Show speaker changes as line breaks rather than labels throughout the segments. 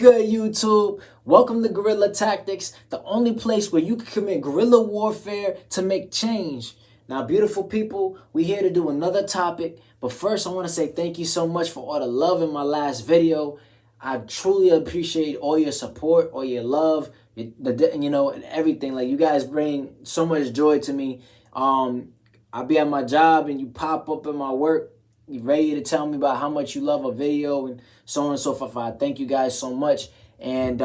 good, YouTube? Welcome to Guerrilla Tactics, the only place where you can commit guerrilla warfare to make change. Now, beautiful people, we're here to do another topic, but first I want to say thank you so much for all the love in my last video. I truly appreciate all your support, all your love, and everything. Like, you guys bring so much joy to me. I'll be at my job and you pop up in my work. You ready to tell me about how much you love a video and so on and so forth. I thank you guys so much. And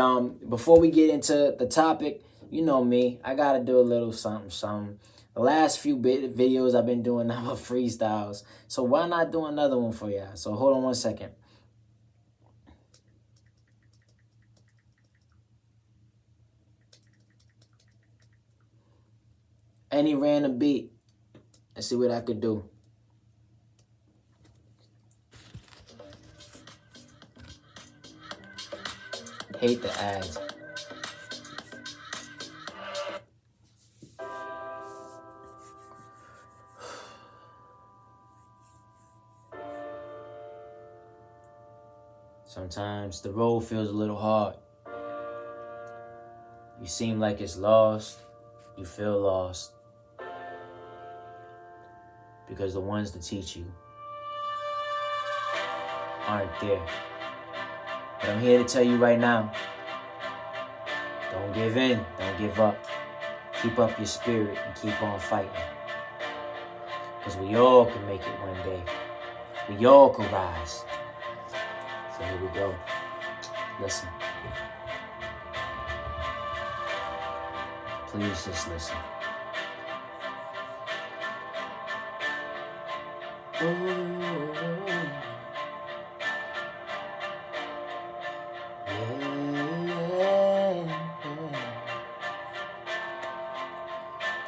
before we get into the topic, you know me, I got to do a little something. The last few videos I've been doing now are freestyles. So why not do another one for y'all? So hold on one second. Any random beat. Let's see what I could do. Hate the ads. Sometimes the road feels a little hard. You seem like it's lost. You feel lost. Because the ones that teach you aren't there. But I'm here to tell you right now, don't give in, don't give up. Keep up your spirit and keep on fighting. Because we all can make it one day. We all can rise. So here we go. Listen. Please just listen.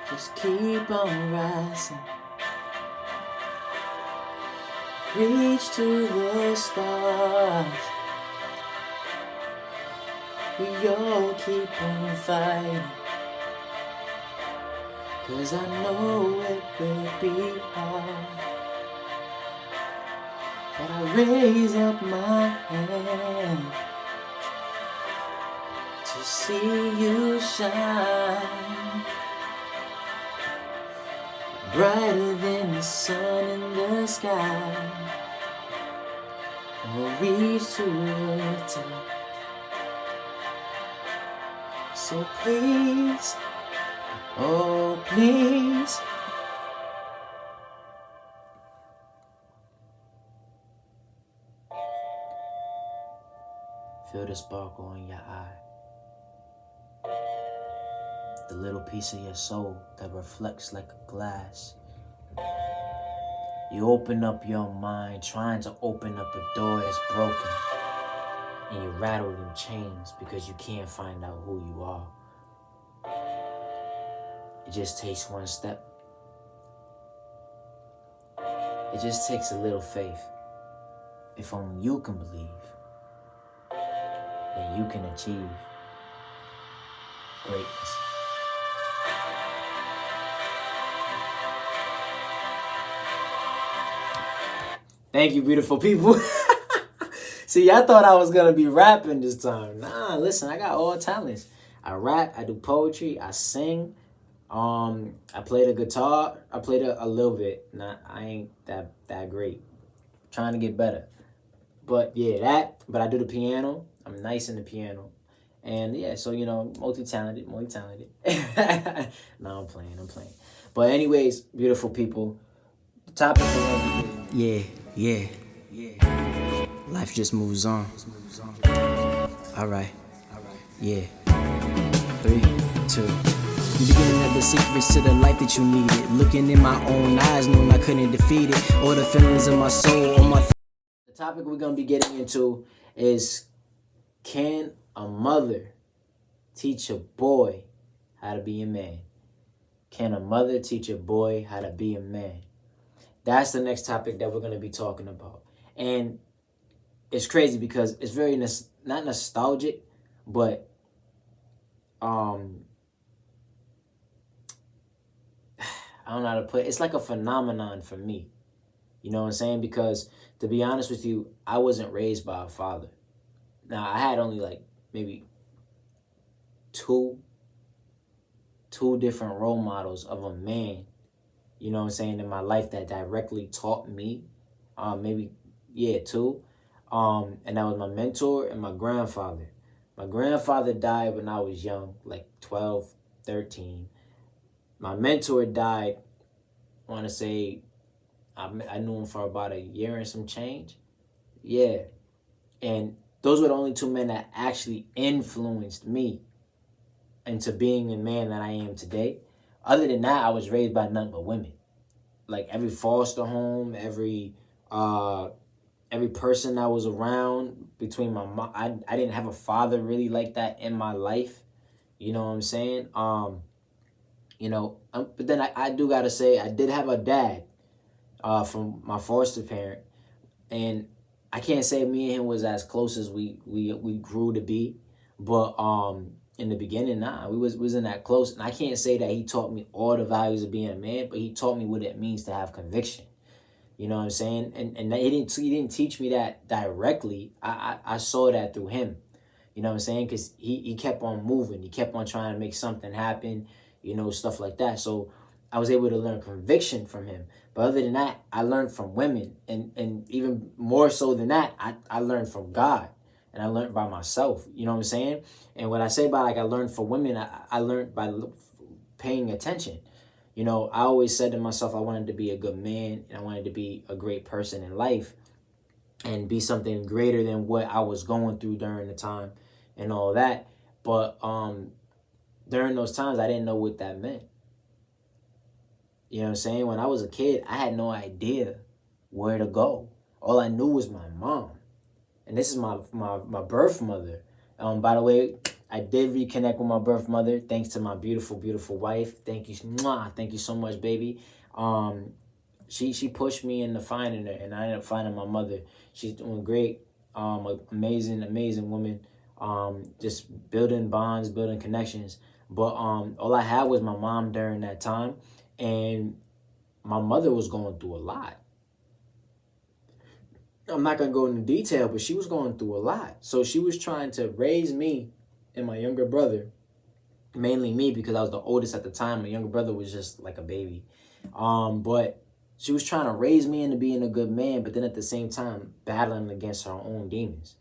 Just keep on rising. Reach to the stars. We all keep on fighting. 'Cause I know it will be hard. But I raise up my hand to see you shine. Brighter than the sun in the sky. We'll reach to the top. So please, oh please, feel the sparkle in your eye. The little piece of your soul that reflects like a glass. You open up your mind, trying to open up a door that's broken. And you're rattled in chains because you can't find out who you are. It just takes one step. It just takes a little faith. If only you can believe, then you can achieve greatness. Thank you, beautiful people. See, I thought I was going to be rapping this time. Nah, listen, I got all talents. I rap, I do poetry, I sing. I play the guitar. I played a little bit. I ain't that great. Trying to get better. But yeah, but I do the piano. I'm nice in the piano. And yeah, so, multi-talented. No, I'm playing. But anyways, beautiful people, the topic of Yeah. Life just moves on. All right. Yeah. 3, 2. Beginning of the secrets to the life that you needed. Looking in my own eyes, knowing I couldn't defeat it. All the feelings in my soul, The topic we're going to be getting into is, can a mother teach a boy how to be a man? Can a mother teach a boy how to be a man? That's the next topic that we're going to be talking about. And it's crazy because it's very, not nostalgic, but I don't know how to put it. It's like a phenomenon for me. You know what I'm saying? Because to be honest with you, I wasn't raised by a father. Now, I had only like maybe two different role models of a man, you know what I'm saying, in my life that directly taught me. Maybe, yeah, two. And that was my mentor and my grandfather. My grandfather died when I was young, like 12, 13. My mentor died, I want to say, I knew him for about a year and some change. Yeah. And those were the only two men that actually influenced me into being the man that I am today. Other than that, I was raised by nothing but women. Like every foster home, uh every person that was around between my mom, I didn't have a father really like that in my life. You know what I'm saying? But then I do gotta say I did have a dad, from my foster parent, and I can't say me and him was as close as we grew to be, but in the beginning, nah, we wasn't that close, and I can't say that he taught me all the values of being a man, but he taught me what it means to have conviction. You know what I'm saying? And he didn't teach me that directly. I saw that through him. You know what I'm saying? Because he kept on moving. He kept on trying to make something happen, stuff like that. So I was able to learn conviction from him. But other than that, I learned from women. And even more so than that, I learned from God. And I learned by myself. You know what I'm saying? And when I say by like I learned from women, I learned by paying attention. I always said to myself I wanted to be a good man and I wanted to be a great person in life and be something greater than what I was going through during the time and all that. But during those times, I didn't know what that meant. You know what I'm saying? When I was a kid, I had no idea where to go. All I knew was my mom. And this is my birth mother. By the way, I did reconnect with my birth mother thanks to my beautiful, beautiful wife. Thank you. Mwah, thank you so much, baby. She pushed me into finding her, and I ended up finding my mother. She's doing great. Amazing, amazing woman. Just building bonds, building connections. But all I had was my mom during that time, and my mother was going through a lot. I'm not going to go into detail, but she was going through a lot. So she was trying to raise me and my younger brother, mainly me because I was the oldest at the time. My younger brother was just like a baby. But she was trying to raise me into being a good man, but then at the same time, battling against her own demons.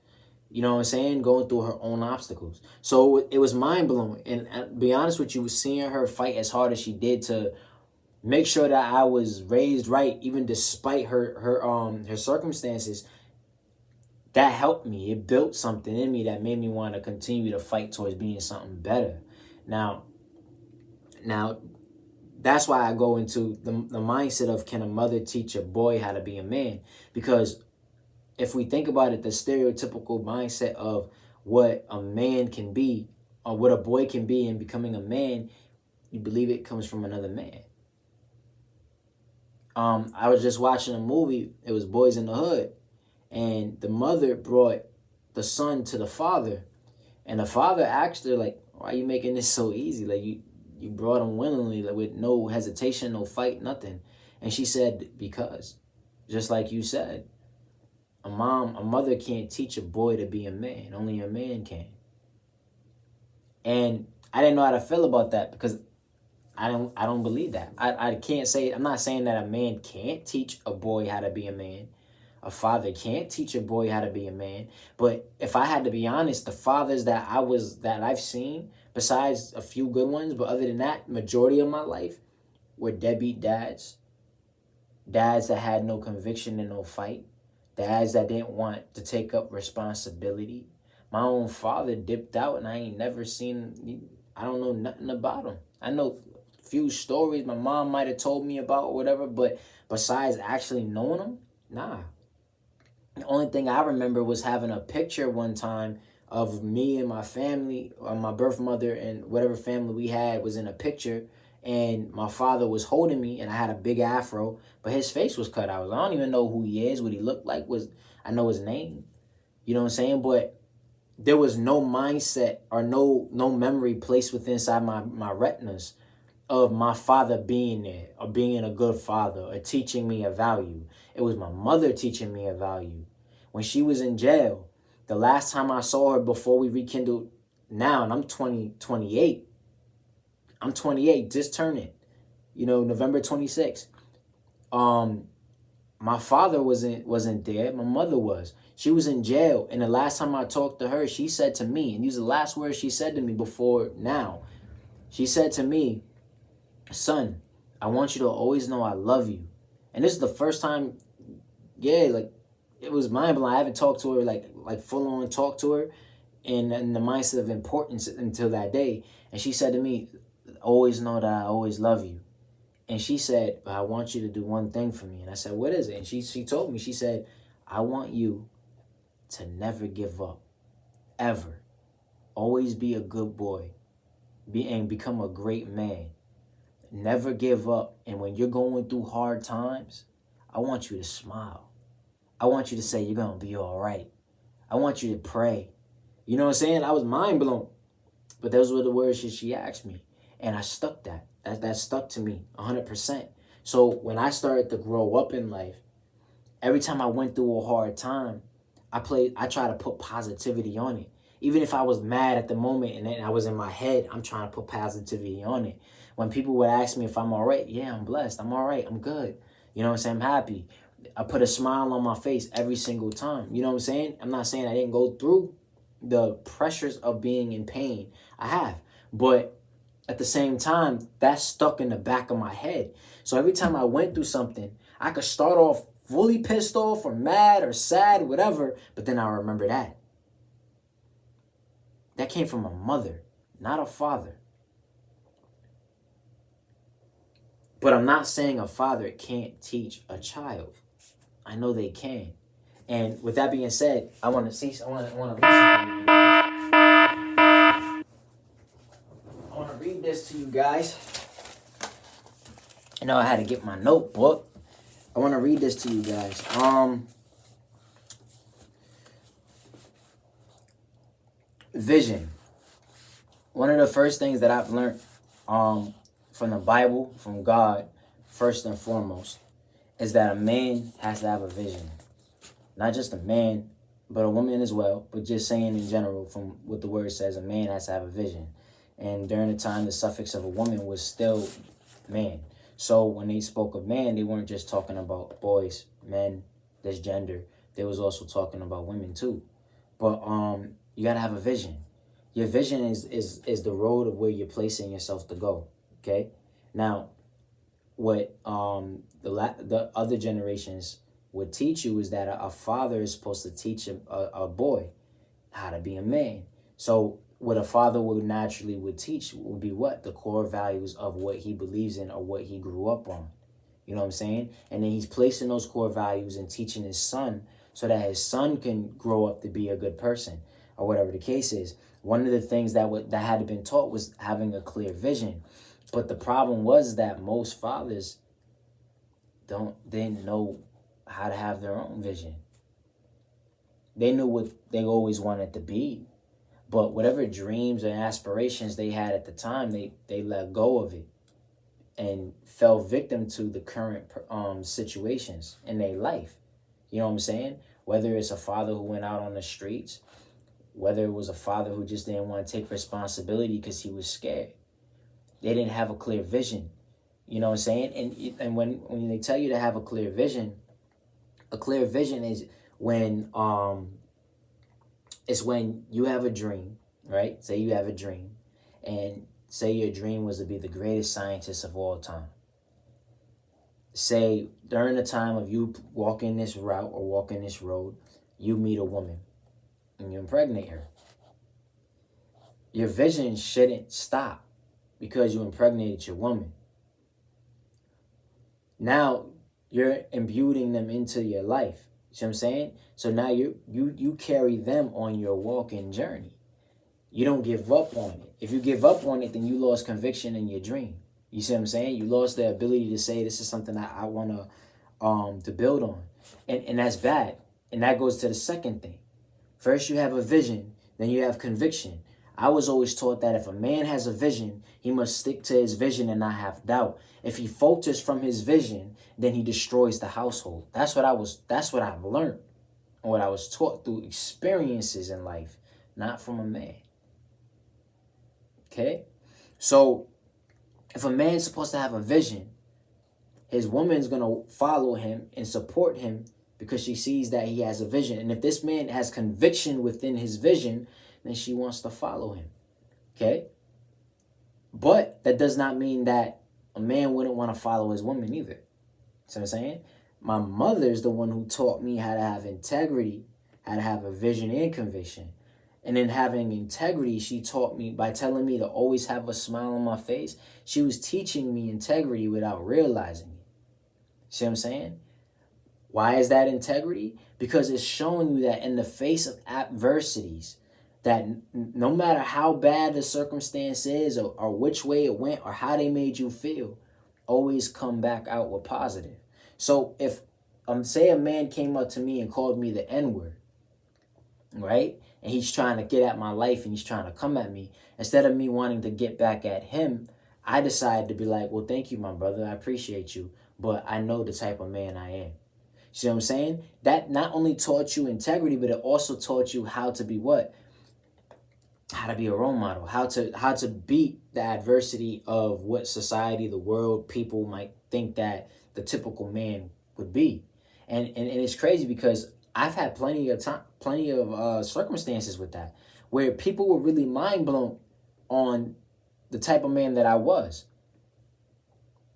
You know what I'm saying? Going through her own obstacles. So it was mind-blowing. And to be honest with you, seeing her fight as hard as she did to make sure that I was raised right, even despite her circumstances, that helped me. It built something in me that made me want to continue to fight towards being something better. Now, that's why I go into the mindset of, can a mother teach a boy how to be a man? Because if we think about it, the stereotypical mindset of what a man can be or what a boy can be in becoming a man, you believe it comes from another man. I was just watching a movie. It was Boys in the Hood. And the mother brought the son to the father. And the father asked her, like, why are you making this so easy? Like, you brought him willingly, like, with no hesitation, no fight, nothing. And she said, because, just like you said, a mother can't teach a boy to be a man. Only a man can. And I didn't know how to feel about that because I don't believe that. I can't say, I'm not saying that a man can't teach a boy how to be a man. A father can't teach a boy how to be a man. But if I had to be honest, the fathers that I've seen, besides a few good ones, but other than that, majority of my life were deadbeat dads. Dads that had no conviction and no fight. Dads that didn't want to take up responsibility. My own father dipped out and I ain't never seen, I don't know nothing about him. I know a few stories my mom might have told me about or whatever, but besides actually knowing him, nah. The only thing I remember was having a picture one time of me and my family, or my birth mother and whatever family we had was in a picture, and my father was holding me, and I had a big afro, but his face was cut out. I don't even know who he is, what he looked like. I know his name, you know what I'm saying? But there was no mindset or no memory placed within inside my retinas of my father being there or being a good father or teaching me a value. It was my mother teaching me a value. When she was in jail, The last time I saw her before we rekindled now, and I'm 28. I'm 28, just turning, November 26th. My father wasn't there. My mother was. She was in jail. And the last time I talked to her, she said to me, and these are the last words she said to me before now. She said to me, son, I want you to always know I love you. And this is the first time, like, it was mind blowing. I haven't talked to her, like full on talk to her in the mindset of importance until that day. And she said to me, always know that I always love you. And she said, I want you to do one thing for me. And I said, what is it? And she told me, she said, I want you to never give up, ever. Always be a good boy and become a great man. Never give up. And when you're going through hard times, I want you to smile. I want you to say, you're going to be all right. I want you to pray. You know what I'm saying? I was mind blown. But those were the words she asked me. And I stuck that. That stuck to me 100%. So when I started to grow up in life, every time I went through a hard time, I try to put positivity on it. Even if I was mad at the moment and then I was in my head, I'm trying to put positivity on it. When people would ask me if I'm all right, yeah, I'm blessed. I'm all right. I'm good. You know what I'm saying? I'm happy. I put a smile on my face every single time. You know what I'm saying? I'm not saying I didn't go through the pressures of being in pain. I have. But at the same time, that's stuck in the back of my head. So every time I went through something, I could start off fully pissed off or mad or sad, whatever, but then I remember that. That came from a mother, not a father. But I'm not saying a father can't teach a child. I know they can. And with that being said, I want to read this to you guys. I had to get my notebook. I want to read this to you guys. Vision. One of the first things that I've learned from the Bible, from God, first and foremost, is that a man has to have a vision. Not just a man, but a woman as well. But just saying in general, from what the word says, a man has to have a vision. And during the time, the suffix of a woman was still man. So when they spoke of man, they weren't just talking about boys, men, this gender. They was also talking about women too. But you gotta have a vision. Your vision is the road of where you're placing yourself to go. Okay. Now, what the other generations would teach you is that a father is supposed to teach a boy how to be a man. So what a father would teach would be what? The core values of what he believes in or what he grew up on. You know what I'm saying? And then he's placing those core values and teaching his son so that his son can grow up to be a good person or whatever the case is. One of the things that had been taught was having a clear vision. But the problem was that most fathers didn't know how to have their own vision. They knew what they always wanted to be. But whatever dreams and aspirations they had at the time, they let go of it and fell victim to the current situations in their life. You know what I'm saying? Whether it's a father who went out on the streets, whether it was a father who just didn't want to take responsibility because he was scared. They didn't have a clear vision. You know what I'm saying? And when they tell you to have a clear vision is when it's when you have a dream, right? Say you have a dream, and say your dream was to be the greatest scientist of all time. Say during the time of you walking this route or walking this road, you meet a woman and you impregnate her. Your vision shouldn't stop because you impregnated your woman. Now you're imbuing them into your life. You see what I'm saying? So now you carry them on your walking journey. You don't give up on it. If you give up on it, then you lost conviction in your dream. You see what I'm saying? You lost the ability to say, this is something that I want to build on. And that's bad. And that goes to the second thing. First, you have a vision. Then you have conviction. I was always taught that if a man has a vision, he must stick to his vision and not have doubt. If he falters from his vision, then he destroys the household. That's what I've learned. and what I was taught through experiences in life, not from a man. Okay? So if a man's supposed to have a vision, his woman's going to follow him and support him because she sees that he has a vision. And if this man has conviction within his vision, then she wants to follow him. Okay? But that does not mean that a man wouldn't want to follow his woman either. See what I'm saying? My mother's the one who taught me how to have integrity, how to have a vision and conviction. And in having integrity, she taught me by telling me to always have a smile on my face. She was teaching me integrity without realizing it. See what I'm saying? Why is that integrity? Because it's showing you that in the face of adversities, that no matter how bad the circumstance is or which way it went or how they made you feel, always come back out with positive. So if say a man came up to me and called me the N-word, right? And he's trying to get at my life and he's trying to come at me. Instead of me wanting to get back at him, I decided to be like, well, thank you, my brother. I appreciate you. But I know the type of man I am. See what I'm saying? That not only taught you integrity, but it also taught you how to be what? How to be a role model. How to beat the adversity of what society, the world, people might think that the typical man would be. And it's crazy because I've had plenty of circumstances with that, where people were really mind blown on the type of man that I was.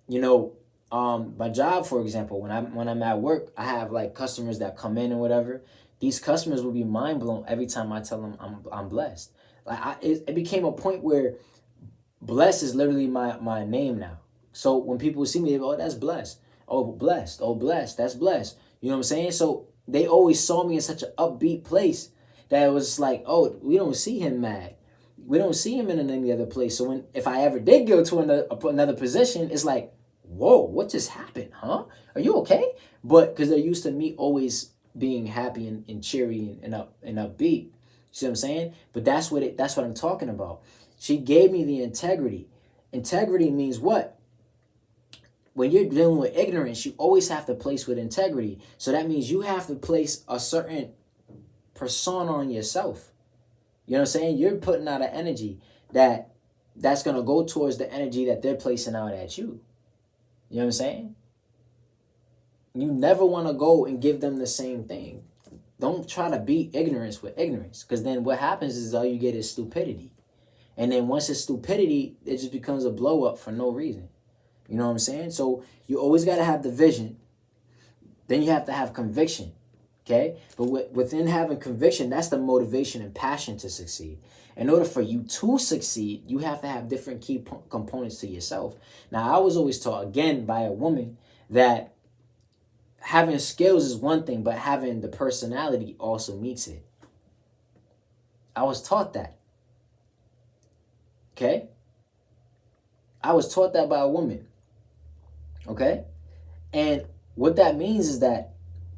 You know, my job, for example, when I'm at work, I have like customers that come in and whatever. These customers will be mind blown every time I tell them I'm blessed. Like it became a point where blessed is literally my name now. So when people see me, they go, oh, that's blessed. Oh, blessed. Oh, blessed. That's blessed. You know what I'm saying? So they always saw me in such an upbeat place that it was like, oh, we don't see him mad. We don't see him in any other place. So if I ever did go to another position, it's like, whoa, what just happened, huh? Are you okay? But because they're used to me always being happy and cheery and upbeat. See what I'm saying? But that's what I'm talking about. She gave me the integrity. Integrity means what? When you're dealing with ignorance, you always have to place with integrity. So that means you have to place a certain persona on yourself. You know what I'm saying? You're putting out an energy that's going to go towards the energy that they're placing out at you. You know what I'm saying? You never want to go and give them the same thing. Don't try to beat ignorance with ignorance, because then what happens is all you get is stupidity. And then once it's stupidity, it just becomes a blow up for no reason. You know what I'm saying? So you always got to have the vision. Then you have to have conviction. Okay? But within having conviction, that's the motivation and passion to succeed. In order for you to succeed, you have to have different key components to yourself. Now, I was always taught, again, by a woman, that having skills is one thing, but having the personality also meets it. I was taught that. Okay? I was taught that by a woman. Okay? And what that means is that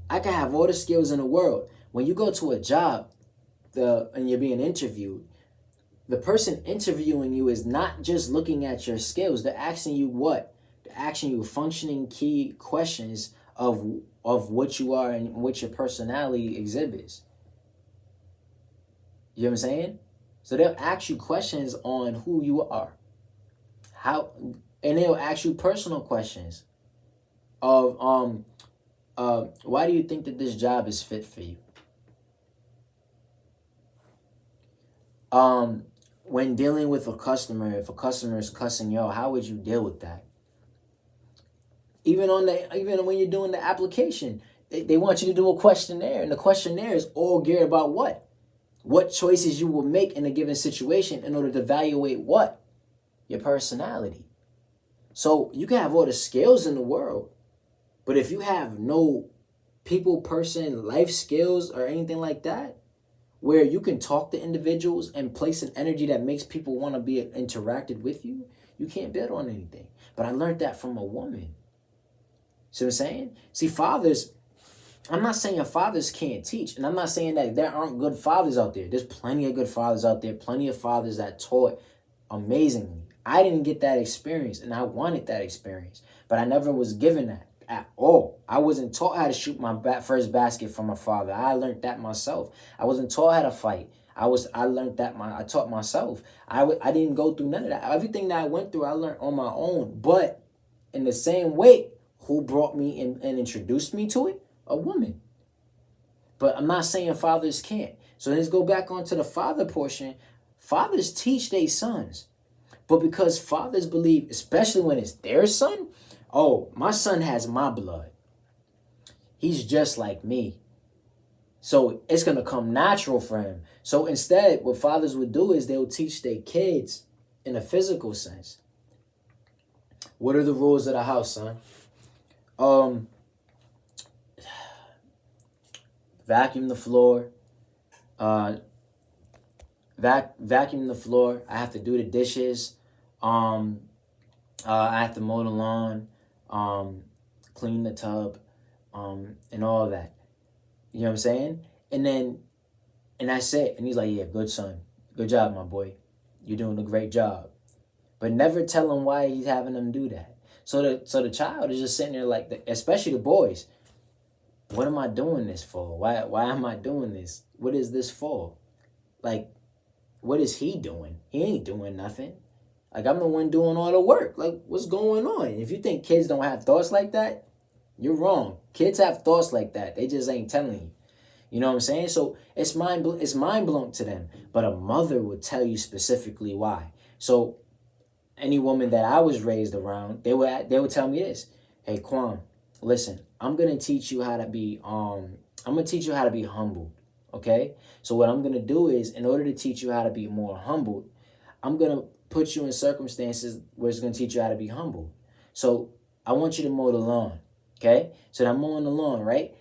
I can have all the skills in the world. When you go to a job and you're being interviewed, the person interviewing you is not just looking at your skills. They're asking you what? They're asking you functioning key questions of what you are and what your personality exhibits. You know what I'm saying? So they'll ask you questions on who you are. And they'll ask you personal questions of why do you think that this job is fit for you? When dealing with a customer, if a customer is cussing you out, how would you deal with that? Even when you're doing the application, they want you to do a questionnaire, and the questionnaire is all geared about what? What choices you will make in a given situation in order to evaluate what? Your personality. So you can have all the skills in the world, but if you have no person, life skills or anything like that, where you can talk to individuals and place an energy that makes people want to be interacted with you, you can't build on anything. But I learned that from a woman. See what I'm saying? See, fathers, I'm not saying fathers can't teach, and I'm not saying that there aren't good fathers out there. There's plenty of good fathers out there, plenty of fathers that taught amazingly. I didn't get that experience, and I wanted that experience, but I never was given that. at all. I wasn't taught how to shoot my first basket from my father. I learned that myself. I wasn't taught how to fight. I learned that I taught myself. I didn't go through none of that. Everything that I went through, I learned on my own. But in the same way, who brought me in and introduced me to it? A woman. But I'm not saying fathers can't. So let's go back onto the father portion. Fathers teach their sons. But because fathers believe, especially when it's their son, oh, my son has my blood. He's just like me. So it's going to come natural for him. So instead, what fathers would do is they'll teach their kids in a physical sense. What are the rules of the house, son? Vacuum the floor. Vacuum the floor. I have to do the dishes. I have to mow the lawn, clean the tub, and all that. You know what I'm saying? And that's it. And he's like, yeah, good son. Good job, my boy. You're doing a great job. But never tell him why he's having them do that. So the child is just sitting there like, especially the boys. What am I doing this for? Why am I doing this? What is this for? Like, what is he doing? He ain't doing nothing. Like, I'm the one doing all the work. Like, what's going on? If you think kids don't have thoughts like that, you're wrong. Kids have thoughts like that. They just ain't telling you. You know what I'm saying? So it's mind blowing to them. But a mother would tell you specifically why. So any woman that I was raised around, they would tell me this. Hey, Quan, listen, I'm gonna teach you how to be humble. Okay? So what I'm gonna do is, in order to teach you how to be more humble, I'm gonna put you in circumstances where it's gonna teach you how to be humble. So I want you to mow the lawn. Okay? So I'm mowing the lawn, right?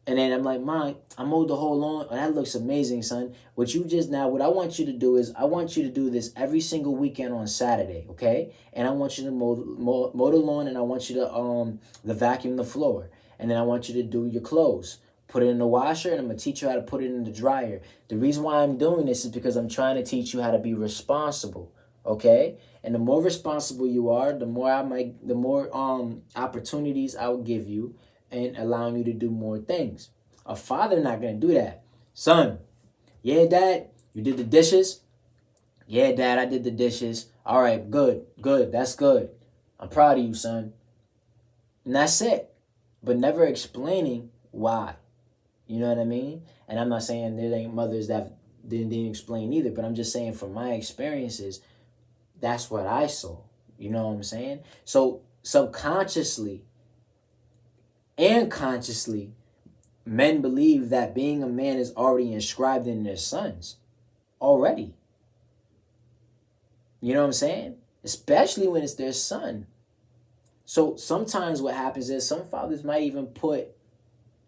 And then I'm like, Mom, I mowed the whole lawn. Oh, that looks amazing, son. What I want you to do is, I want you to do this every single weekend on Saturday, okay? And I want you to mow the lawn, and I want you to vacuum the floor. And then I want you to do your clothes. Put it in the washer, and I'm going to teach you how to put it in the dryer. The reason why I'm doing this is because I'm trying to teach you how to be responsible, okay? And the more responsible you are, the more opportunities I will give you, and allowing you to do more things. A father not going to do that. Son, yeah, Dad, you did the dishes? Yeah, Dad, I did the dishes. All right, good, that's good. I'm proud of you, son. And that's it. But never explaining why. You know what I mean? And I'm not saying there ain't mothers that didn't explain either, but I'm just saying from my experiences, that's what I saw. You know what I'm saying? So subconsciously and consciously, men believe that being a man is already inscribed in their sons. Already. You know what I'm saying? Especially when it's their son. So sometimes what happens is some fathers might even put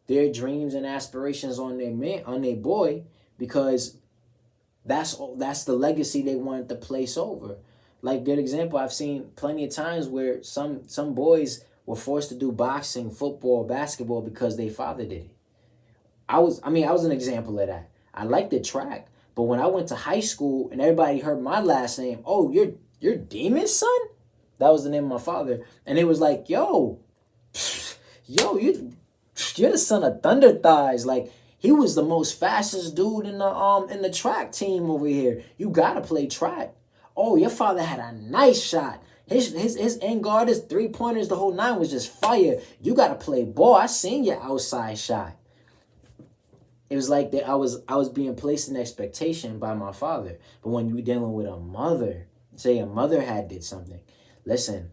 their dreams and aspirations on their boy, because that's the legacy they wanted to place over. Like, good example, I've seen plenty of times where some boys were forced to do boxing, football, basketball because their father did it. I was an example of that. I liked the track, but when I went to high school and everybody heard my last name, oh, you're Demon's son? That was the name of my father. And it was like, yo, you're the son of Thunder Thighs. Like, he was the most fastest dude in the track team over here. You gotta play track. Oh, your father had a nice shot. His end guard, his 3-pointers, the whole nine was just fire. You gotta play ball. I seen your outside shot. It was like that I was being placed in expectation by my father. But when you're dealing with a mother, say a mother did something, listen,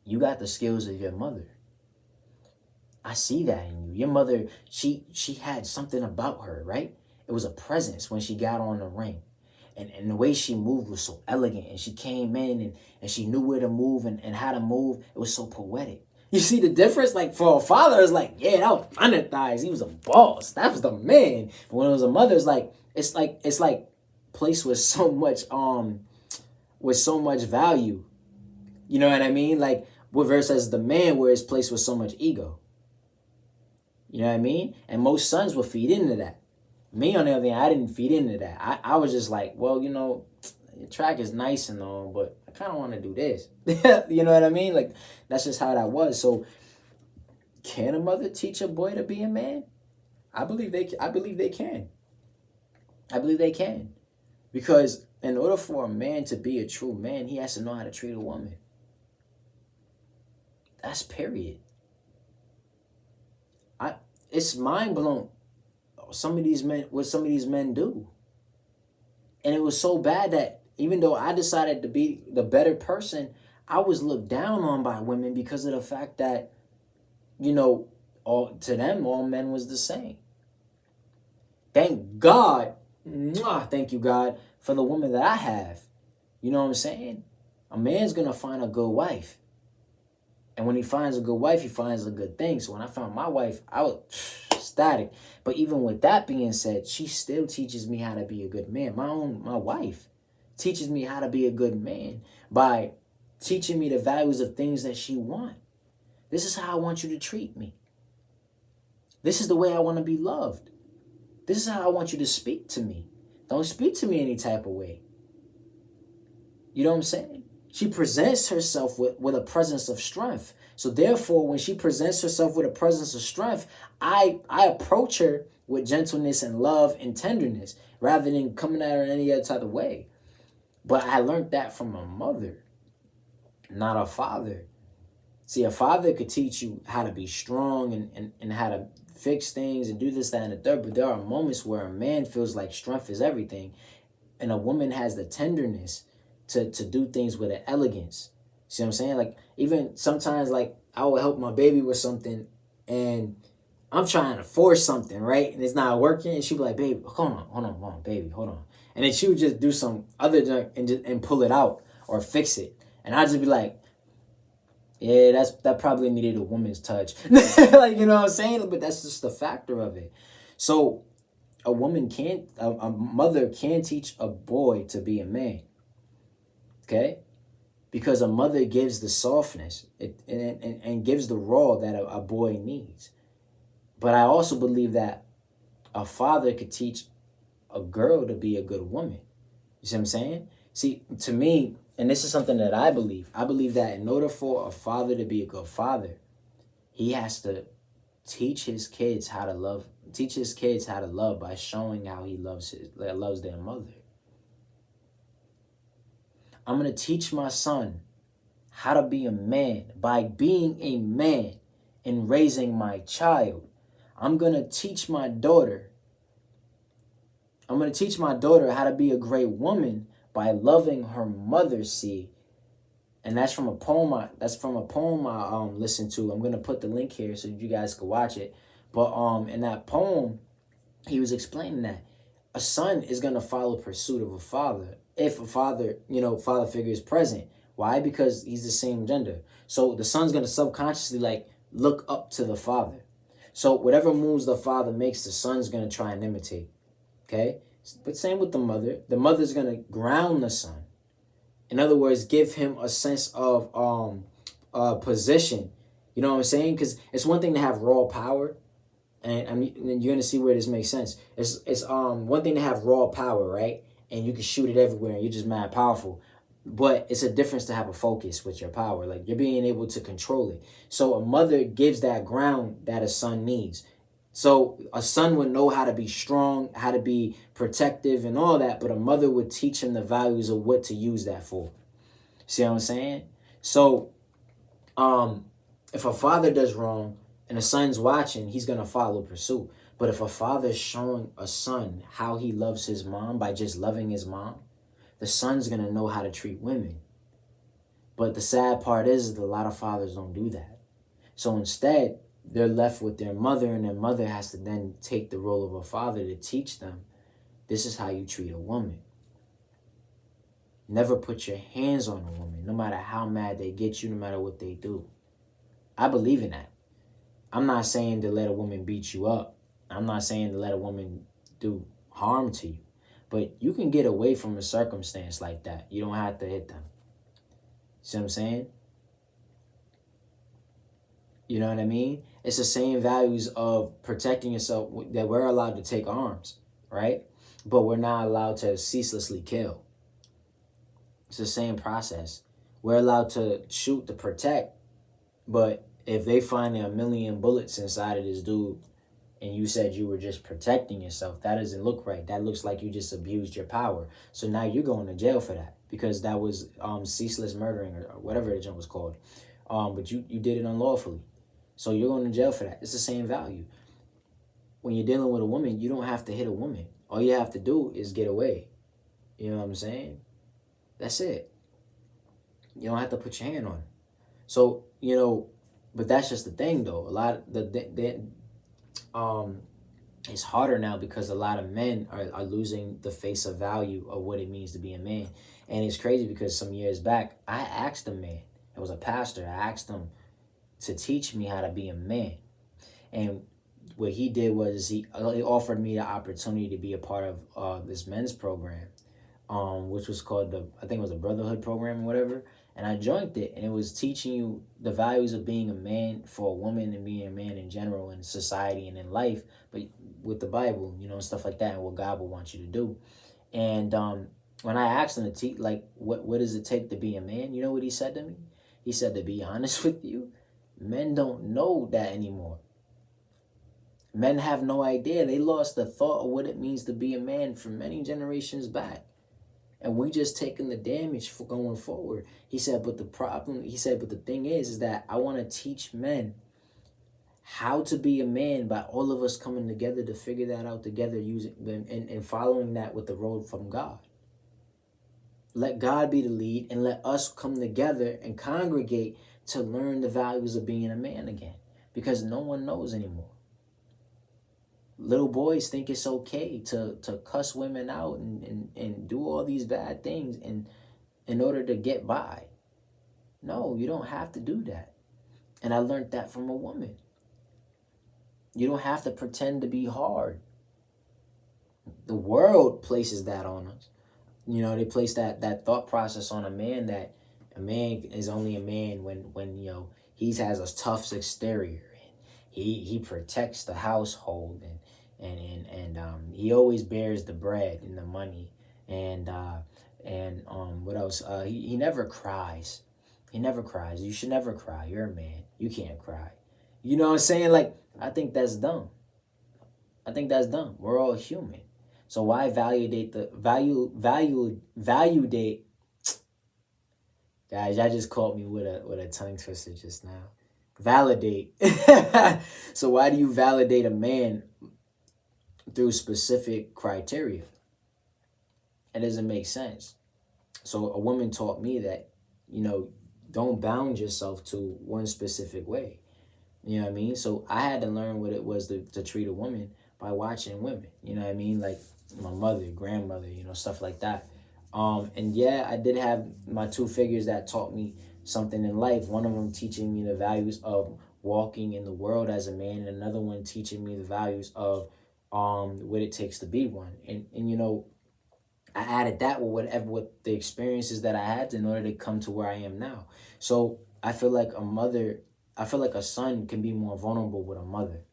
you got the skills of your mother. I see that in you. Your mother, she had something about her, right? It was a presence when she got on the ring. And the way she moved was so elegant. And she came in and she knew where to move and how to move. It was so poetic. You see the difference? Like, for a father, it's like, yeah, that was Thunder Thighs. He was a boss. That was the man. But when it was a mother, it's like placed with so much value. You know what I mean? Like, versus the man, where it's placed with so much ego. You know what I mean? And most sons will feed into that. Me, on the other hand, I didn't feed into that. I was just like, well, you know, the track is nice and all, but I kind of want to do this. You know what I mean? Like, that's just how that was. So Can a mother teach a boy to be a man? I believe they can. I believe they can. I believe they can. Because in order for a man to be a true man, he has to know how to treat a woman. That's period. It's mind blown what some of these men do. And it was so bad that even though I decided to be the better person, I was looked down on by women because of the fact that, to them, all men was the same. Thank God, thank you, God, for the woman that I have. You know what I'm saying? A man's going to find a good wife. And when he finds a good wife, he finds a good thing. So when I found my wife, I was ecstatic. But even with that being said, she still teaches me how to be a good man. My wife teaches me how to be a good man by teaching me the values of things that she wants. This is how I want you to treat me. This is the way I want to be loved. This is how I want you to speak to me. Don't speak to me any type of way. You know what I'm saying? She presents herself with a presence of strength. So therefore, when she presents herself with a presence of strength, I approach her with gentleness and love and tenderness rather than coming at her in any other type of way. But I learned that from a mother, not a father. See, a father could teach you how to be strong and how to fix things and do this, that, and the third. But there are moments where a man feels like strength is everything. And a woman has the tenderness to do things with an elegance. See what I'm saying? Like, even sometimes, like, I will help my baby with something and I'm trying to force something, right? And it's not working. And she'll be like, babe, hold on, baby, hold on. And then she would just do some other junk and pull it out or fix it. And I'd just be like, yeah, that probably needed a woman's touch. Like, you know what I'm saying? But that's just the factor of it. So a mother can teach a boy to be a man. Okay? Because a mother gives the softness and gives the raw that a boy needs. But I also believe that a father could teach a girl to be a good woman. You see what I'm saying? See, to me, and this is something that I believe that in order for a father to be a good father, he has to teach his kids how to love by showing how he loves their mother. I'm going to teach my son how to be a man by being a man and raising my child. I'm going to teach my daughter how to be a great woman by loving her mother. See, and that's from a poem I listened to. I'm going to put the link here so you guys can watch it. But in that poem, he was explaining that a son is going to follow pursuit of a father if a father figure is present. Why? Because he's the same gender. So the son's going to subconsciously look up to the father. So whatever moves the father makes, the son's going to try and imitate. Okay? But same with the mother. The mother's going to ground the son. In other words, give him a sense of position. You know what I'm saying? Because it's one thing to have raw power. And you're going to see where this makes sense. It's one thing to have raw power, right? And you can shoot it everywhere and you're just mad powerful. But it's a difference to have a focus with your power. Like, you're being able to control it. So a mother gives that ground that a son needs. So a son would know how to be strong, how to be protective and all that. But a mother would teach him the values of what to use that for. See what I'm saying? So if a father does wrong and a son's watching, he's going to follow pursuit. But if a father's showing a son how he loves his mom by just loving his mom, the son's going to know how to treat women. But the sad part is that a lot of fathers don't do that. So instead, they're left with their mother, and their mother has to then take the role of a father to teach them, this is how you treat a woman. Never put your hands on a woman, no matter how mad they get you, no matter what they do. I believe in that. I'm not saying to let a woman beat you up. I'm not saying to let a woman do harm to you. But you can get away from a circumstance like that. You don't have to hit them. See what I'm saying? You know what I mean? It's the same values of protecting yourself that we're allowed to take arms, right? But we're not allowed to ceaselessly kill. It's the same process. We're allowed to shoot to protect, but if they find a million bullets inside of this dude and you said you were just protecting yourself, that doesn't look right. That looks like you just abused your power. So now you're going to jail for that because that was ceaseless murdering or whatever the jump was called. But you did it unlawfully. So you're going to jail for that. It's the same value. When you're dealing with a woman, you don't have to hit a woman. All you have to do is get away. You know what I'm saying? That's it. You don't have to put your hand on her. So, but that's just the thing though. A lot of it's harder now because a lot of men are losing the face of value of what it means to be a man. And it's crazy because some years back, I asked a man, it was a pastor, I asked him to teach me how to be a man. And what he did was he offered me the opportunity to be a part of this men's program, which was called I think it was a brotherhood program or whatever. And I joined it, and it was teaching you the values of being a man for a woman and being a man in general in society and in life, but with the Bible, stuff like that, and what God will want you to do. And when I asked him to teach, like, what does it take to be a man? You know what he said to me? He said, to be honest with you, men don't know that anymore. Men have no idea. They lost the thought of what it means to be a man from many generations back. And we just taking the damage for going forward. He said, but the thing is that I want to teach men how to be a man by all of us coming together to figure that out together, using and following that with the road from God. Let God be the lead and let us come together and congregate to learn the values of being a man again, because no one knows anymore. Little boys think it's okay to cuss women out and do all these bad things in order to get by. No, you don't have to do that. And I learned that from a woman. You don't have to pretend to be hard. The world places that on us. They place that thought process on a man, that a man is only a man when he has a tough exterior and he protects the household and he always bears the bread and the money and what else? He never cries. He never cries. You should never cry. You're a man. You can't cry. You know what I'm saying? Like, I think that's dumb. We're all human. So why validate validate? Guys, y'all just caught me with a tongue twister just now. Validate. So why do you validate a man through specific criteria? It doesn't make sense. So a woman taught me that, don't bound yourself to one specific way. You know what I mean? So I had to learn what it was to treat a woman by watching women. You know what I mean? Like my mother, grandmother, stuff like that. And yeah, I did have my two figures that taught me something in life. One of them teaching me the values of walking in the world as a man, and another one teaching me the values of what it takes to be one. And I added that with the experiences that I had in order to come to where I am now. So I feel like a son can be more vulnerable with a mother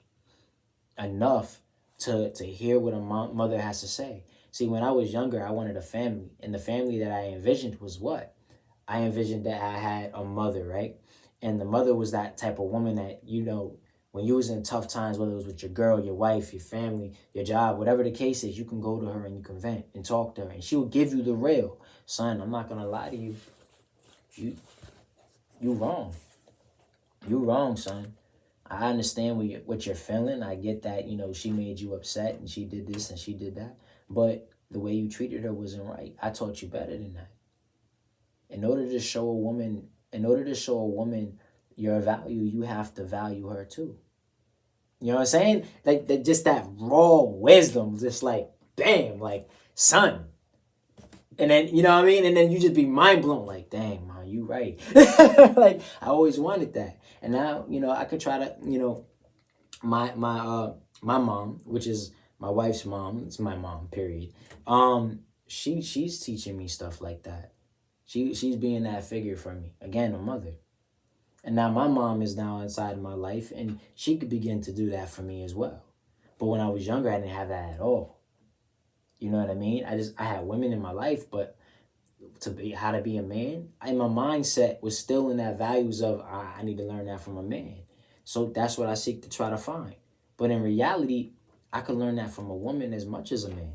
enough to hear what a mother has to say. See, when I was younger, I wanted a family. And the family that I envisioned was what? I envisioned that I had a mother, right? And the mother was that type of woman that, when you was in tough times, whether it was with your girl, your wife, your family, your job, whatever the case is, you can go to her and you can vent and talk to her. And she will give you the real. Son, I'm not going to lie to you. You wrong. You wrong, son. I understand what you're feeling. I get that, she made you upset and she did this and she did that. But the way you treated her wasn't right. I taught you better than that. In order to show a woman your value, you have to value her too. You know what I'm saying? Like just that raw wisdom, just like, damn, like, son. And then, you know what I mean? And then you just be mind blown, like, dang, man, you right. Like, I always wanted that. And now, I could try to, my mom, which is my wife's mom, it's my mom, period. She's teaching me stuff like that. She's being that figure for me. Again, a mother. And now my mom is now inside of my life, and she could begin to do that for me as well. But when I was younger, I didn't have that at all. You know what I mean? I had women in my life, but how to be a man, my mindset was still in that values of, I need to learn that from a man. So that's what I seek to try to find. But in reality, I could learn that from a woman as much as a man.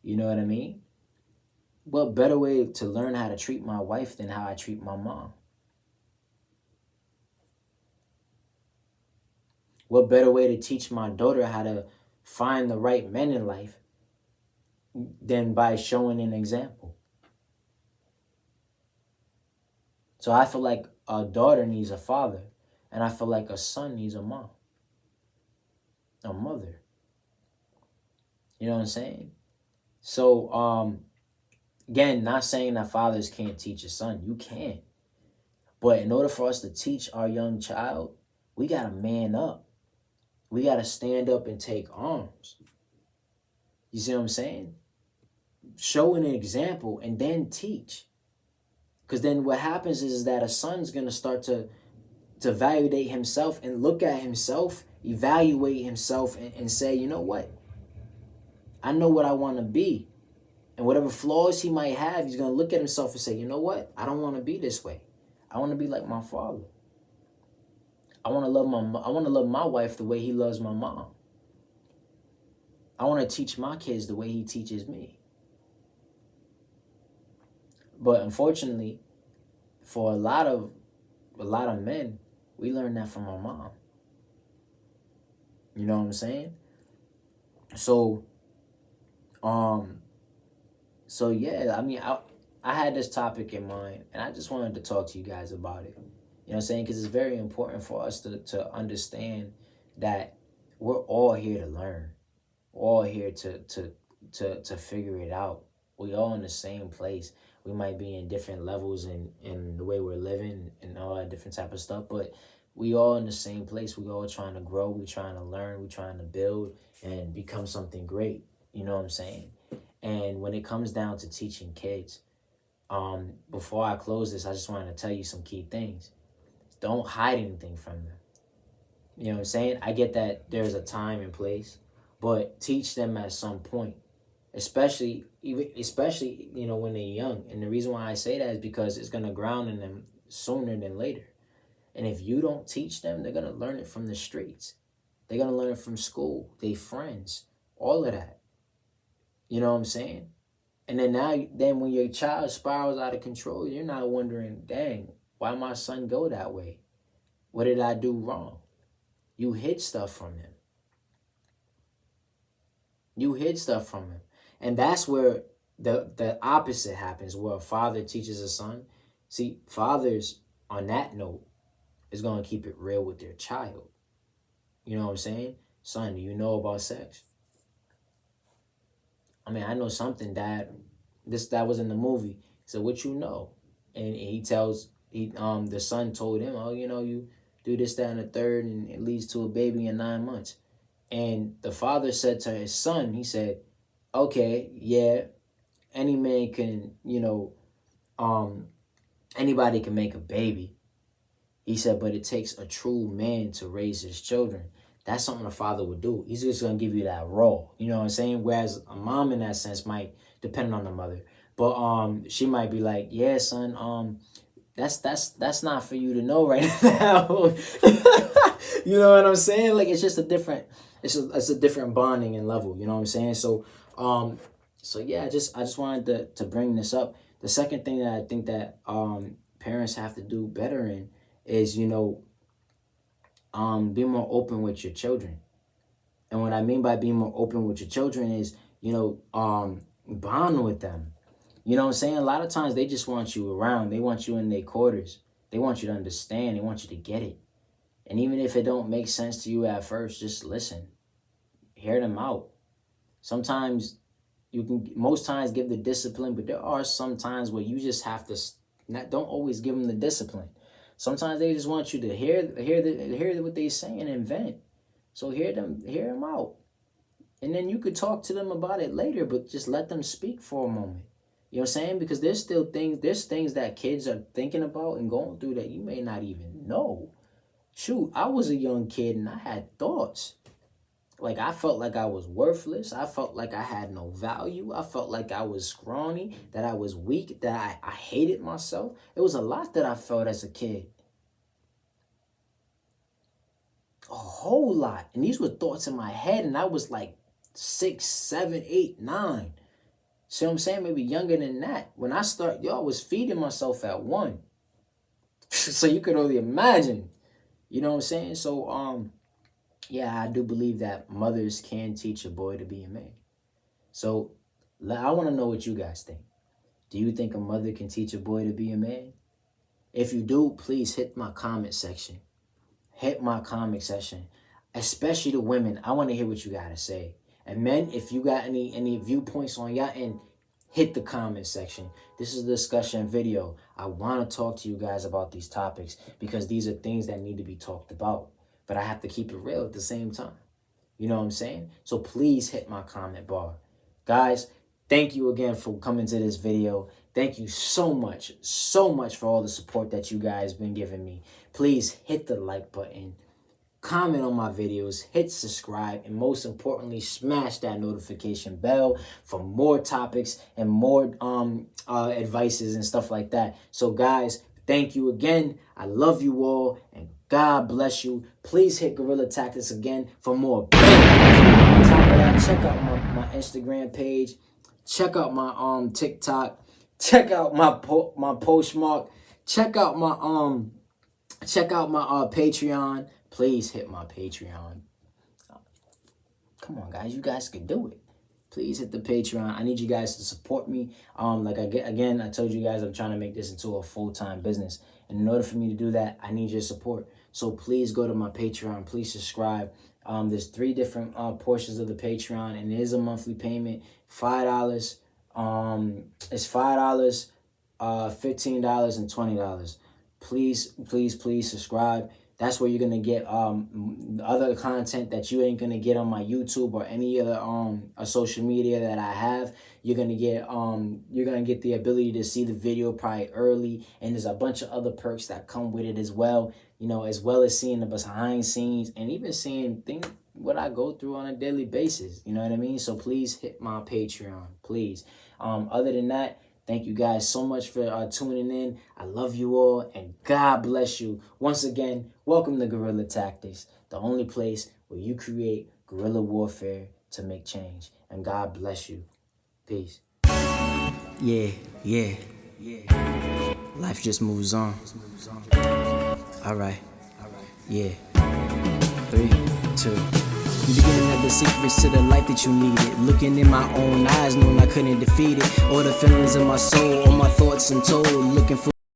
You know what I mean? What better way to learn how to treat my wife than how I treat my mom? What better way to teach my daughter how to find the right men in life than by showing an example? So I feel like a daughter needs a father, and I feel like a son needs a mom, a mother. You know what I'm saying? So, again, not saying that fathers can't teach a son. You can. But in order for us to teach our young child, we got to man up. We got to stand up and take arms. You see what I'm saying? Show an example and then teach. Because then what happens is that a son's going to start to validate himself and look at himself, evaluate himself, and say, you know what? I know what I want to be. And whatever flaws he might have, he's going to look at himself and say, you know what? I don't want to be this way. I want to be like my father. I want to love my wife the way he loves my mom. I want to teach my kids the way he teaches me. But unfortunately, for a lot of men, we learn that from our mom. You know what I'm saying? So yeah, I mean, I had this topic in mind, and I just wanted to talk to you guys about it. You know what I'm saying? Because it's very important for us to understand that we're all here to learn. We're all here to figure it out. We all in the same place. We might be in different levels in the way we're living and all that different type of stuff, but we all in the same place. We all trying to grow. We trying to learn. We trying to build and become something great. You know what I'm saying? And when it comes down to teaching kids, before I close this, I just wanted to tell you some key things. Don't hide anything from them. You know what I'm saying? I get that there's a time and place, but teach them at some point, especially you know, when they're young. And the reason why I say that is because it's gonna ground in them sooner than later. And if you don't teach them, they're gonna learn it from the streets. They're gonna learn it from school, their friends, all of that. You know what I'm saying? And then when your child spirals out of control, you're not wondering, dang, why my son go that way? What did I do wrong? You hid stuff from him. You hid stuff from him. And that's where the opposite happens, where a father teaches a son. See, fathers, on that note, is going to keep it real with their child. You know what I'm saying? Son, do you know about sex? I mean, I know something, Dad. That was in the movie. So what you know? And the son told him, oh, you know, you do this, that, and the third, and it leads to a baby in 9 months. And the father said to his son, he said, okay, yeah, any man can, you know, anybody can make a baby. He said, but it takes a true man to raise his children. That's something a father would do. He's just going to give you that role. You know what I'm saying? Whereas a mom in that sense might, depend on the mother, but she might be like, yeah, son, that's not for you to know right now. You know what I'm saying? Like, it's just a different, it's a different bonding and level. You know what I'm saying? So yeah, I just wanted to bring this up. The second thing that I think that parents have to do better in is, you know, be more open with your children. And what I mean by being more open with your children is, you know, bond with them. You know what I'm saying? A lot of times they just want you around. They want you in their quarters. They want you to understand. They want you to get it. And even if it don't make sense to you at first, just listen. Hear them out. Sometimes most times give the discipline, but there are some times where you just have to, don't always give them the discipline. Sometimes they just want you to hear what they're saying and vent. So hear them out. And then you could talk to them about it later, but just let them speak for a moment. You know what I'm saying? Because there's things that kids are thinking about and going through that you may not even know. Shoot, I was a young kid and I had thoughts. Like, I felt like I was worthless. I felt like I had no value. I felt like I was scrawny, that I was weak, that I hated myself. It was a lot that I felt as a kid. a whole lot. And these were thoughts in my head, and I was like 6, 7, 8, 9. See what I'm saying? Maybe younger than that. When I I was feeding myself at 1. So you could only imagine. You know what I'm saying? So, yeah, I do believe that mothers can teach a boy to be a man. So I want to know what you guys think. Do you think a mother can teach a boy to be a man? If you do, please hit my comment section. Hit my comment section. Especially the women. I want to hear what you got to say. And men, if you got any viewpoints on y'all end, hit the comment section. This is a discussion video. I want to talk to you guys about these topics because these are things that need to be talked about. But I have to keep it real at the same time. You know what I'm saying? So please hit my comment bar. Guys, thank you again for coming to this video. Thank you so much for all the support that you guys been giving me. Please hit the like button. Comment on my videos, hit subscribe, and most importantly, smash that notification bell for more topics and more advices and stuff like that. So guys, thank you again. I love you all, and God bless you. Please hit Guerrilla Tactics again for more. On top of that, check out my Instagram page. Check out my TikTok. Check out my Postmark. Check out my Patreon. Please hit my Patreon. Come on, guys. You guys can do it. Please hit the Patreon. I need you guys to support me. I told you guys I'm trying to make this into a full-time business. And in order for me to do that, I need your support. So please go to my Patreon. Please subscribe. There's 3 different portions of the Patreon, and it is a monthly payment. $5. It's $5, $15, and $20. Please subscribe. That's where you're gonna get other content that you ain't gonna get on my YouTube or any other social media that I have. You're gonna get the ability to see the video probably early, and there's a bunch of other perks that come with it as well. You know, as well as seeing the behind scenes and even seeing what I go through on a daily basis. You know what I mean? So please hit my Patreon, please. Other than that, thank you guys so much for tuning in. I love you all, and God bless you. Once again, welcome to Guerrilla Tactics, the only place where you create guerrilla warfare to make change. And God bless you. Peace. Yeah. Life just moves on. All right. Yeah. 3, 2. The beginning of the secrets to the life that you needed. Looking in my own eyes, knowing I couldn't defeat it. All the feelings in my soul, all my thoughts and told. Looking for